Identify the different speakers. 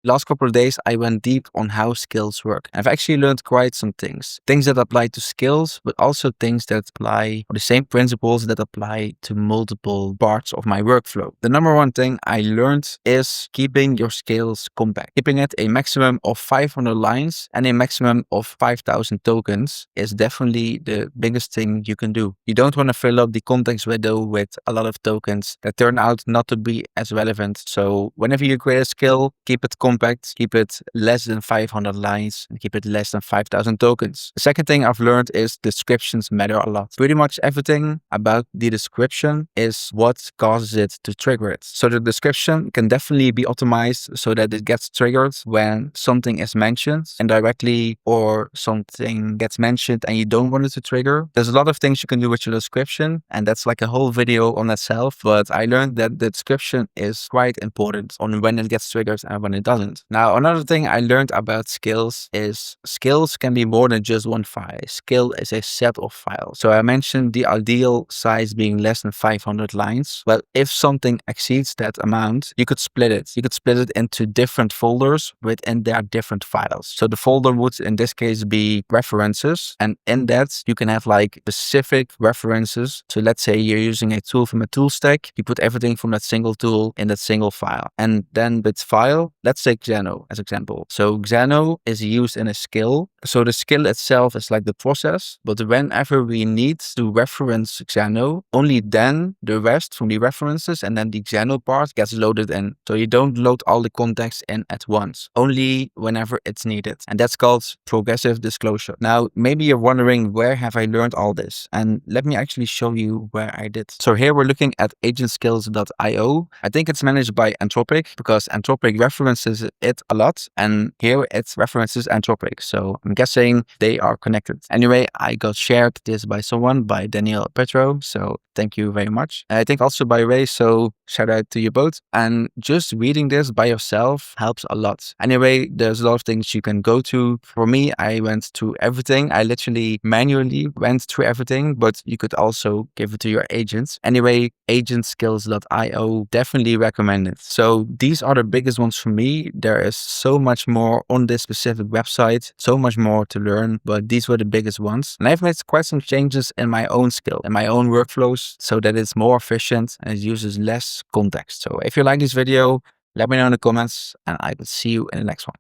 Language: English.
Speaker 1: Last couple of days, I went deep on how skills work. I've actually learned quite some things. Things that apply to skills, but also things that apply, or the same principles that apply to multiple parts of my workflow. The number one thing I learned is keeping your skills compact. Keeping it a maximum of 500 lines and a maximum of 5,000 tokens is definitely the biggest thing you can do. You don't want to fill up the context window with a lot of tokens that turn out not to be as relevant. So whenever you create a skill, keep it compact, keep it less than 500 lines, and keep it less than 5,000 tokens. The second thing I've learned is descriptions matter a lot. Pretty much everything about the description is what causes it to trigger it. So the description can definitely be optimized so that it gets triggered when something is mentioned indirectly or something gets mentioned and you don't want it to trigger. There's a lot of things you can do with your description, and that's like a whole video on itself, but I learned that the description is quite important on when it gets triggered and when it doesn't. Now, another thing I learned about skills is skills can be more than just one file. Skill is a set of files. So I mentioned the ideal size being less than 500 lines. Well, if something exceeds that amount, you could split it. You could split it into different folders within their different files. So the folder would in this case be references. And in that, you can have like specific references. So let's say you're using a tool from a tool stack. You put everything from that single tool in that single file. And then with file, let's take Xano as example. So Xano is used in a skill. So the skill itself is like the process, but whenever we need to reference Xano, only then the rest from the references and then the Xano part gets loaded in. So you don't load all the context in at once, only whenever it's needed. And that's called progressive disclosure. Now, maybe you're wondering, where have I learned all this? And let me actually show you where I did. So here we're looking at agentskills.io. I think it's managed by Anthropic because Anthropic references it a lot. And here it references Anthropic. So I'm guessing they are connected. Anyway, I got shared this by someone, by Daniel Petro. So thank you very much. I think also by Ray. So shout out to you both. And just reading this by yourself helps a lot. Anyway, there's a lot of things you can go to. For me, I went through everything. I literally manually went through everything, but you could also give it to your agents. Anyway, agentskills.io, definitely recommend it. So these are the biggest ones for me. There is so much more on this specific website, so much more to learn, but these were the biggest ones. And I've made quite some changes in my own skill, in my own workflows, so that it's more efficient and it uses less context. So if you like this video, let me know in the comments and I will see you in the next one.